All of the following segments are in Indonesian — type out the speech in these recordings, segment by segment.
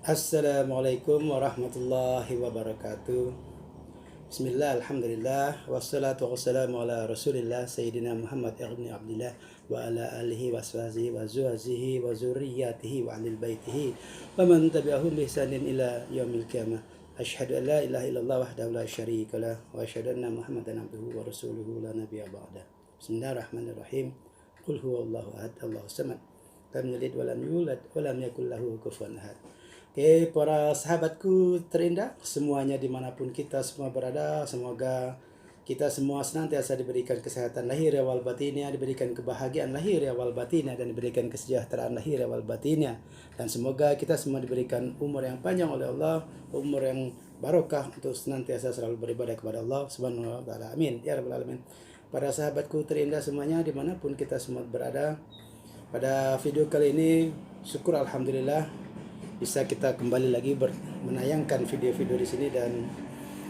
Assalamualaikum warahmatullahi wabarakatuh. Bismillah, alhamdulillah, wassalatu wassalamu ala rasulillah Sayyidina Muhammad ibn Abdillah wa ala alihi wa sahbihi wa zuwazihi wa zurriyatihi wa alil baitihi wa man tabi'ahum bi ihsanin ila yaumil qiyamah. Asyhadu an la ilaha illallah wahdahu la syarika lah wa asyhadu anna Muhammadan abduhu wa rasuluhu la nabiyya ba'da. Bismillahirrahmanirrahim. Qul huwallahu ahad, Allahus samad, lam yalid wa lam yulad wa lam yakul lahu kufuwan ahad. Oke, para sahabatku terindah, semuanya dimanapun kita semua berada, semoga kita semua senantiasa diberikan kesehatan lahir wal batinnya, diberikan kebahagiaan lahir wal batinnya, dan diberikan kesejahteraan lahir wal batinnya. Dan semoga kita semua diberikan umur yang panjang oleh Allah, umur yang barokah untuk senantiasa selalu beribadah kepada Allah Subhanahu wa taala. Amin ya rabbal alamin. Para sahabatku terindah semuanya dimanapun kita semua berada, pada video kali ini syukur alhamdulillah bisa kita kembali lagi menayangkan video-video di sini, dan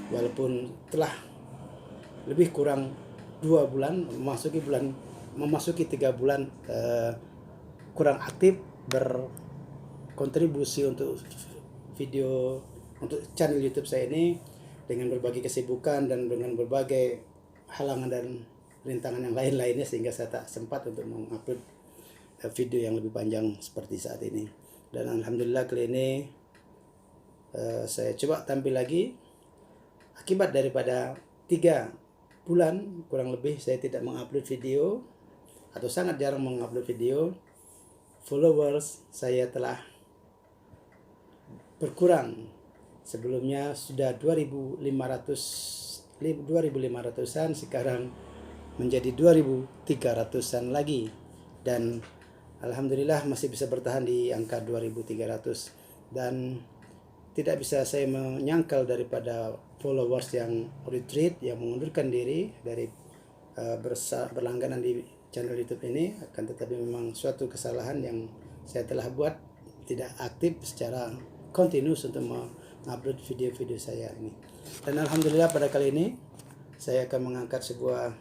walaupun telah lebih kurang 2 bulan memasuki 3 bulan kurang aktif berkontribusi untuk video untuk channel YouTube saya ini, dengan berbagai kesibukan dan dengan berbagai halangan dan rintangan yang lain-lainnya, sehingga saya tak sempat untuk mengupload video yang lebih panjang seperti saat ini. Dan alhamdulillah kali ini saya coba tampil lagi akibat daripada 3 bulan kurang lebih saya tidak mengupload video atau sangat jarang mengupload video. Followers saya telah berkurang. Sebelumnya sudah 2.500-an, sekarang menjadi 2.300-an lagi, dan alhamdulillah masih bisa bertahan di angka 2.300, dan tidak bisa saya menyangkal daripada followers yang retreat, yang mengundurkan diri dari berlangganan di channel YouTube ini. Akan tetapi memang suatu kesalahan yang saya telah buat, tidak aktif secara kontinus untuk mengupload video-video saya ini. Dan alhamdulillah pada kali ini saya akan mengangkat sebuah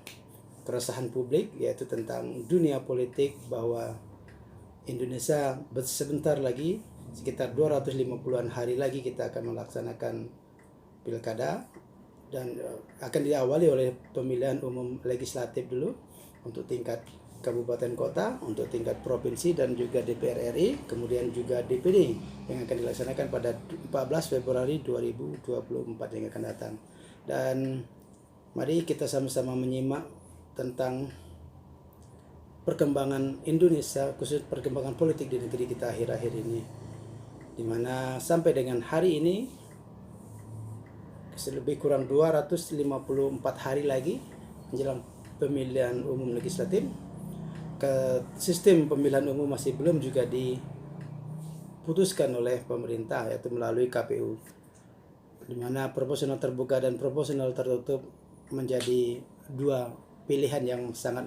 keresahan publik, yaitu tentang dunia politik, bahwa Indonesia sebentar lagi, sekitar 250-an hari lagi kita akan melaksanakan pilkada, dan akan diawali oleh pemilihan umum legislatif dulu untuk tingkat kabupaten kota, untuk tingkat provinsi, dan juga DPR RI, kemudian juga DPD yang akan dilaksanakan pada 14 Februari 2024 yang akan datang. Dan mari kita sama-sama menyimak tentang perkembangan Indonesia, khusus perkembangan politik di negeri kita akhir-akhir ini, dimana sampai dengan hari ini lebih kurang 254 hari lagi menjelang pemilihan umum legislatif, ke sistem pemilihan umum masih belum juga diputuskan oleh pemerintah, yaitu melalui KPU, dimana proporsional terbuka dan proporsional tertutup menjadi 2 pilihan yang sangat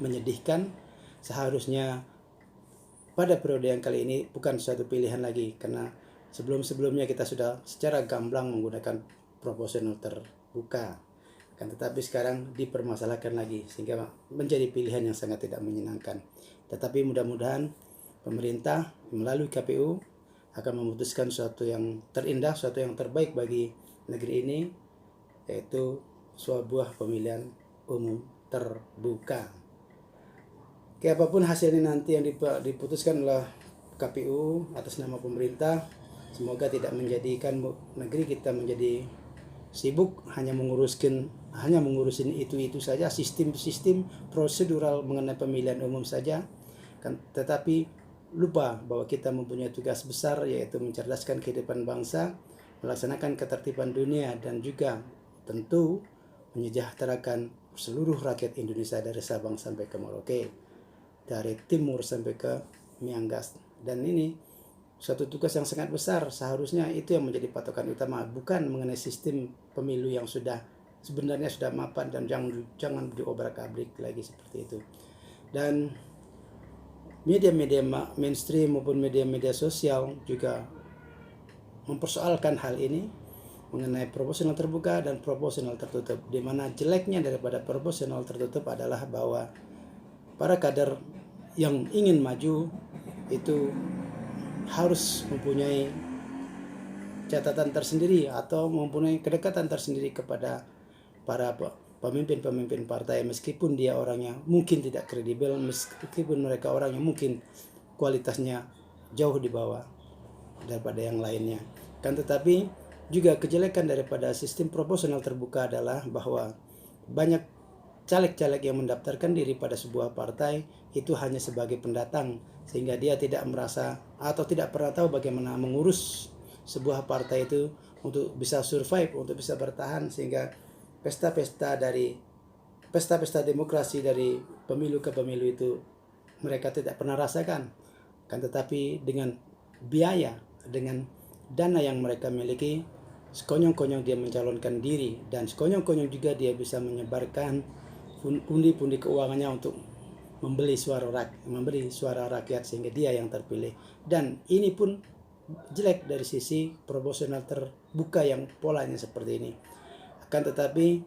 menyedihkan. Seharusnya pada periode yang kali ini bukan suatu pilihan lagi, karena sebelum-sebelumnya kita sudah secara gamblang menggunakan proporsional terbuka, kan tetapi sekarang dipermasalahkan lagi, sehingga menjadi pilihan yang sangat tidak menyenangkan. Tetapi mudah-mudahan pemerintah melalui KPU akan memutuskan suatu yang terindah, suatu yang terbaik bagi negeri ini, yaitu sebuah pemilihan umum terbuka. Oke, apapun hasilnya nanti yang diputuskan oleh KPU atas nama pemerintah, semoga tidak menjadikan negeri kita menjadi sibuk hanya mengurusin itu saja, sistem prosedural mengenai pemilihan umum saja, kan, tetapi lupa bahwa kita mempunyai tugas besar, yaitu mencerdaskan kehidupan bangsa, melaksanakan ketertiban dunia, dan juga tentu menyejahterakan seluruh rakyat Indonesia dari Sabang sampai ke Merauke, dari timur sampai ke Miangas. Dan ini suatu tugas yang sangat besar, seharusnya itu yang menjadi patokan utama, bukan mengenai sistem pemilu yang sebenarnya sudah mapan, dan jangan diobrak-abrik lagi seperti itu. Dan media-media mainstream maupun media-media sosial juga mempersoalkan hal ini mengenai proporsional terbuka dan proporsional tertutup, di mana jeleknya daripada proporsional tertutup adalah bahwa para kader yang ingin maju itu harus mempunyai catatan tersendiri atau mempunyai kedekatan tersendiri kepada para pemimpin-pemimpin partai, meskipun dia orangnya mungkin tidak kredibel, meskipun mereka orang yang mungkin kualitasnya jauh di bawah daripada yang lainnya. Kan tetapi juga kejelekan daripada sistem proporsional terbuka adalah bahwa banyak caleg-caleg yang mendaftarkan diri pada sebuah partai itu hanya sebagai pendatang, sehingga dia tidak merasa atau tidak pernah tahu bagaimana mengurus sebuah partai itu untuk bisa survive, untuk bisa bertahan, sehingga pesta-pesta demokrasi dari pemilu ke pemilu itu mereka tidak pernah rasakan. Kan tetapi dengan biaya, dengan dana yang mereka miliki, sekonyong-konyong dia mencalonkan diri, dan sekonyong-konyong juga dia bisa menyebarkan pundi-pundi keuangannya untuk membeli suara rakyat sehingga dia yang terpilih. Dan ini pun jelek dari sisi proporsional terbuka yang polanya seperti ini. Akan tetapi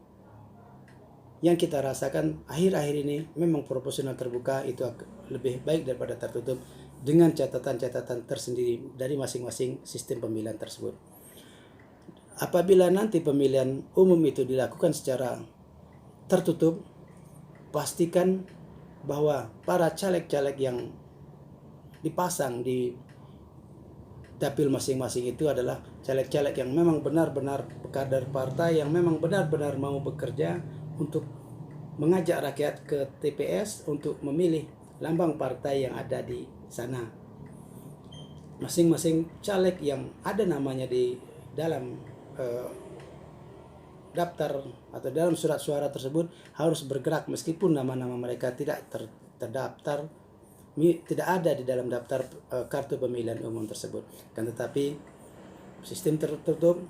yang kita rasakan akhir-akhir ini memang proporsional terbuka itu lebih baik daripada tertutup, dengan catatan-catatan tersendiri dari masing-masing sistem pemilihan tersebut. Apabila nanti pemilihan umum itu dilakukan secara tertutup, pastikan bahwa para caleg-caleg yang dipasang di dapil masing-masing itu adalah caleg-caleg yang memang benar-benar kader partai, yang memang benar-benar mau bekerja untuk mengajak rakyat ke TPS untuk memilih lambang partai yang ada di sana. Masing-masing caleg yang ada namanya di dalam daftar atau dalam surat suara tersebut harus bergerak meskipun nama-nama mereka tidak terdaftar, tidak ada di dalam daftar kartu pemilihan umum tersebut. Kan tetapi sistem tertutup,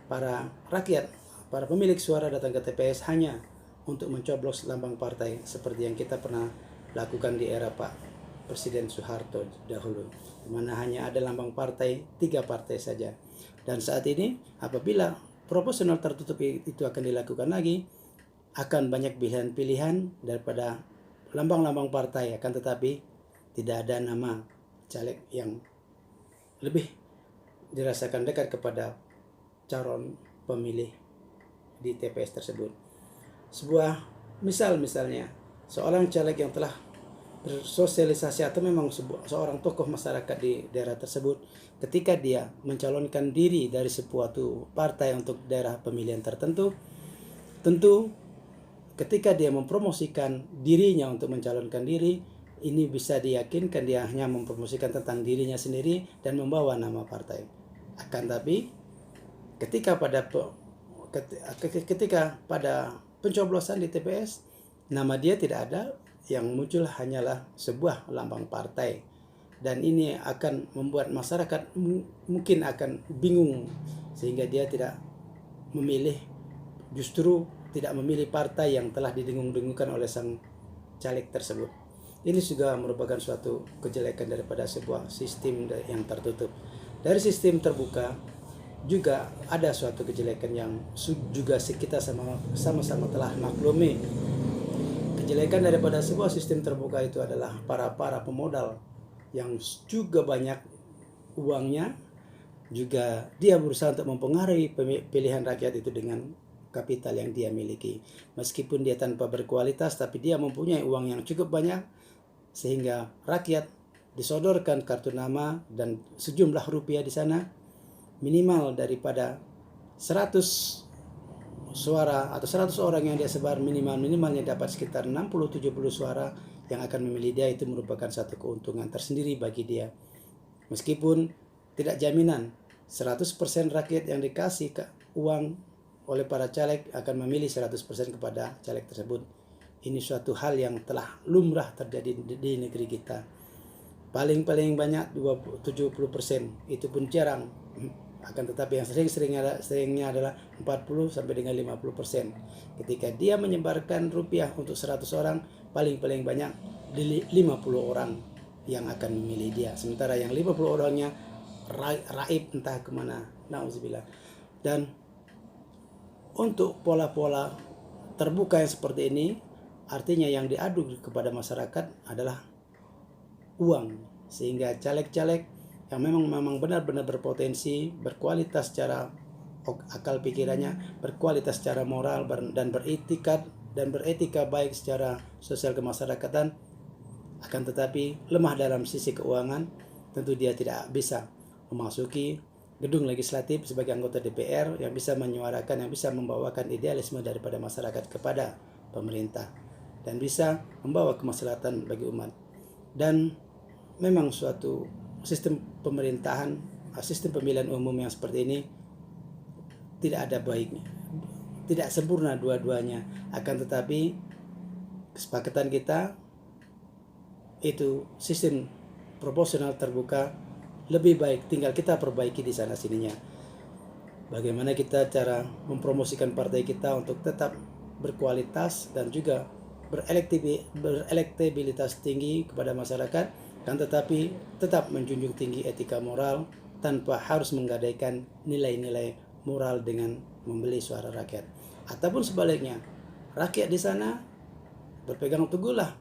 para rakyat, para pemilik suara datang ke TPS hanya untuk mencoblos lambang partai seperti yang kita pernah lakukan di era Pak Presiden Soeharto dahulu, di mana hanya ada lambang partai 3 partai saja. Dan saat ini apabila proporsional tertutup itu akan dilakukan lagi, akan banyak pilihan-pilihan daripada lambang-lambang partai, akan tetapi tidak ada nama caleg yang lebih dirasakan dekat kepada calon pemilih di TPS tersebut. Sebuah misalnya seorang caleg yang telah bersosialisasi atau memang seorang tokoh masyarakat di daerah tersebut, ketika dia mencalonkan diri dari suatu partai untuk daerah pemilihan tertentu, tentu ketika dia mempromosikan dirinya untuk mencalonkan diri, ini bisa diyakinkan dia hanya mempromosikan tentang dirinya sendiri dan membawa nama partai. Akan tapi ketika pada pencoblosan di TPS, nama dia tidak ada, yang muncul hanyalah sebuah lambang partai. Dan ini akan membuat masyarakat mungkin akan bingung, sehingga dia tidak memilih, justru tidak memilih partai yang telah didengung-dengungkan oleh sang caleg tersebut. Ini juga merupakan suatu kejelekan daripada sebuah sistem yang tertutup. Dari sistem terbuka juga ada suatu kejelekan yang juga kita sama-sama telah maklumi. Kejelekan daripada sebuah sistem terbuka itu adalah para pemodal yang juga banyak uangnya, juga dia berusaha untuk mempengaruhi pilihan rakyat itu dengan kapital yang dia miliki. Meskipun dia tanpa berkualitas, tapi dia mempunyai uang yang cukup banyak, sehingga rakyat disodorkan kartu nama dan sejumlah rupiah di sana, minimal daripada 100 suara atau 100 orang yang dia sebar, minimalnya dapat sekitar 60-70 suara yang akan memilih dia. Itu merupakan satu keuntungan tersendiri bagi dia. Meskipun tidak jaminan 100% rakyat yang dikasih uang oleh para caleg akan memilih 100% kepada caleg tersebut. Ini suatu hal yang telah lumrah terjadi di negeri kita. Paling banyak 70%, itu pun jarang. Akan tetapi yang seringnya adalah 40 sampai dengan 50%. Ketika dia menyebarkan rupiah untuk 100 orang, paling banyak 50 orang yang akan memilih dia. Sementara yang 50 orangnya raib entah kemana. Nauzubillah. Dan untuk pola-pola terbuka yang seperti ini, artinya yang diadu kepada masyarakat adalah uang, sehingga caleg-caleg yang memang benar-benar berpotensi, berkualitas secara akal pikirannya, berkualitas secara moral dan beretika baik secara sosial kemasyarakatan, akan tetapi lemah dalam sisi keuangan, tentu dia tidak bisa memasuki gedung legislatif sebagai anggota DPR yang bisa menyuarakan, yang bisa membawakan idealisme daripada masyarakat kepada pemerintah dan bisa membawa kemaslahatan bagi umat. Dan memang suatu sistem pemerintahan, sistem pemilihan umum yang seperti ini tidak ada baiknya, tidak sempurna dua-duanya, akan tetapi kesepakatan kita itu sistem proporsional terbuka lebih baik, tinggal kita perbaiki di sana sininya. Bagaimana kita cara mempromosikan partai kita untuk tetap berkualitas dan juga berelektabilitas tinggi kepada masyarakat, kan tetapi tetap menjunjung tinggi etika moral tanpa harus menggadaikan nilai-nilai moral dengan membeli suara rakyat. Ataupun sebaliknya, rakyat di sana berpegang teguhlah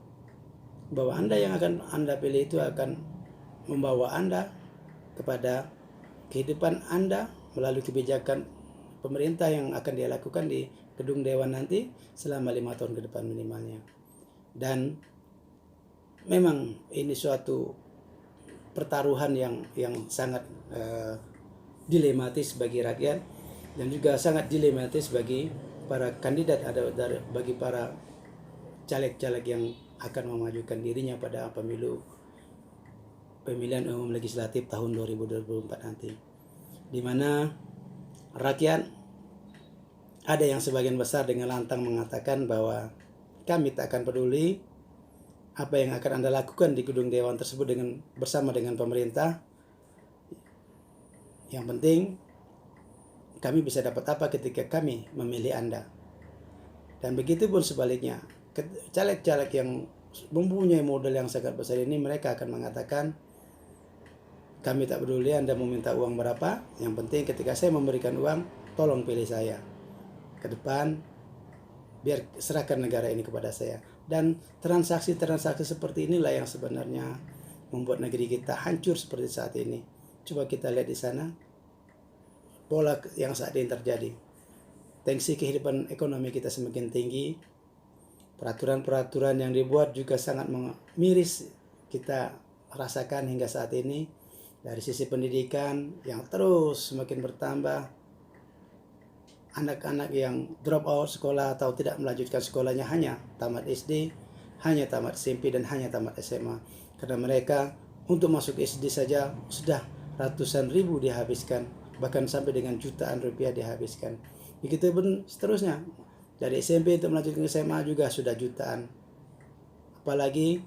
bahwa Anda yang akan Anda pilih itu akan membawa Anda kepada kehidupan Anda melalui kebijakan pemerintah yang akan dia lakukan di gedung dewan nanti selama 5 tahun ke depan minimalnya. Dan memang ini suatu pertaruhan yang sangat dilematis bagi rakyat dan juga sangat dilematis bagi para kandidat, bagi para caleg-caleg yang akan memajukan dirinya pada pemilihan umum legislatif tahun 2024 nanti, di mana rakyat ada yang sebagian besar dengan lantang mengatakan bahwa kami tak akan peduli apa yang akan Anda lakukan di gedung dewan tersebut bersama dengan pemerintah. Yang penting kami bisa dapat apa ketika kami memilih Anda. Dan begitu pun sebaliknya, caleg-caleg yang mempunyai modal yang sangat besar ini, mereka akan mengatakan, kami tak peduli Anda meminta uang berapa, yang penting ketika saya memberikan uang, tolong pilih saya. Ke depan, biar serahkan negara ini kepada saya. Dan transaksi-transaksi seperti inilah yang sebenarnya membuat negeri kita hancur seperti saat ini. Coba kita lihat di sana, pola yang saat ini terjadi. Tensi kehidupan ekonomi kita semakin tinggi, peraturan-peraturan yang dibuat juga sangat miris kita rasakan hingga saat ini. Dari sisi pendidikan yang terus semakin bertambah, anak-anak yang drop out sekolah atau tidak melanjutkan sekolahnya hanya tamat SD, hanya tamat SMP, dan hanya tamat SMA. Karena mereka untuk masuk SD saja sudah ratusan ribu dihabiskan, bahkan sampai dengan jutaan rupiah dihabiskan. Begitu pun seterusnya. Dari SMP untuk melanjutkan SMA juga sudah jutaan. Apalagi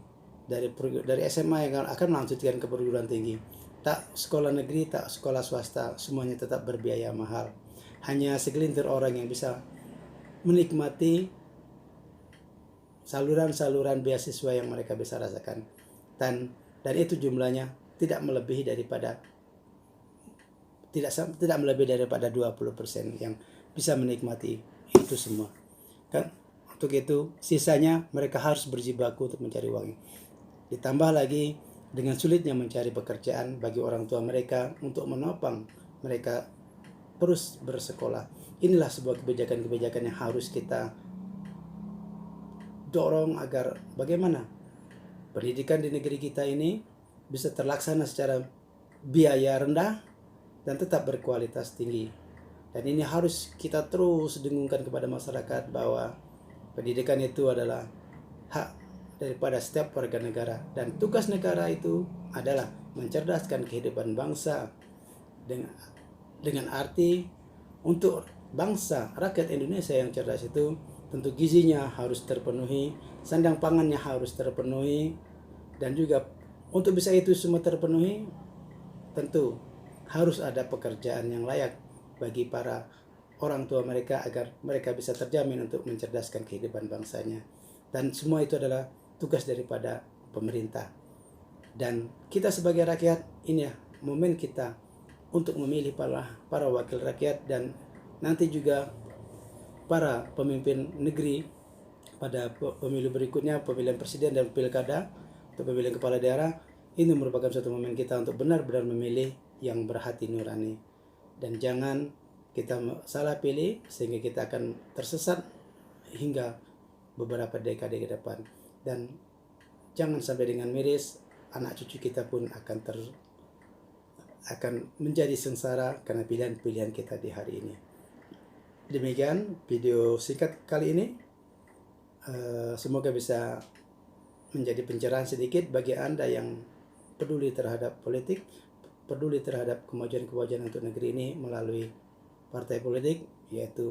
dari SMA yang akan melanjutkan ke perguruan tinggi. Tak sekolah negeri, tak sekolah swasta, semuanya tetap berbiaya mahal. Hanya segelintir orang yang bisa menikmati saluran-saluran beasiswa yang mereka bisa rasakan. Dan itu jumlahnya tidak melebihi daripada 20% yang bisa menikmati itu semua. Kan untuk itu sisanya mereka harus berjibaku untuk mencari uang. Ditambah lagi dengan sulitnya mencari pekerjaan bagi orang tua mereka untuk menopang mereka terus bersekolah. Inilah sebuah kebijakan-kebijakan yang harus kita dorong agar bagaimana pendidikan di negeri kita ini bisa terlaksana secara biaya rendah dan tetap berkualitas tinggi. Dan ini harus kita terus dengungkan kepada masyarakat bahwa pendidikan itu adalah hak daripada setiap warga negara, dan tugas negara itu adalah mencerdaskan kehidupan bangsa dengan arti untuk bangsa rakyat Indonesia yang cerdas itu tentu gizinya harus terpenuhi, sandang pangannya harus terpenuhi, dan juga untuk bisa itu semua terpenuhi tentu harus ada pekerjaan yang layak bagi para orang tua mereka agar mereka bisa terjamin untuk mencerdaskan kehidupan bangsanya. Dan semua itu adalah tugas daripada pemerintah. Dan kita sebagai rakyat, ini ya momen kita untuk memilih para wakil rakyat dan nanti juga para pemimpin negeri pada pemilu berikutnya, pemilihan presiden dan pilkada atau pemilihan kepala daerah. ini merupakan suatu momen kita untuk benar-benar memilih yang berhati nurani. Dan jangan kita salah pilih sehingga kita akan tersesat hingga beberapa dekade ke depan. Dan jangan sampai dengan miris, anak cucu kita pun akan menjadi sengsara karena pilihan-pilihan kita di hari ini. Demikian video singkat kali ini. Semoga bisa menjadi pencerahan sedikit bagi Anda yang peduli terhadap politik, peduli terhadap kemajuan-kemajuan untuk negeri ini melalui partai politik, yaitu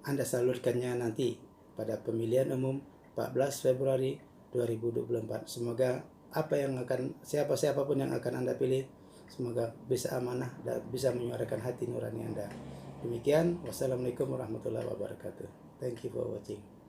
Anda salurkannya nanti pada pemilihan umum 14 Februari 2024. Semoga siapapun yang akan Anda pilih, semoga bisa amanah dan bisa menyuarakan hati nurani Anda. Demikian, wassalamualaikum warahmatullahi wabarakatuh. Thank you for watching.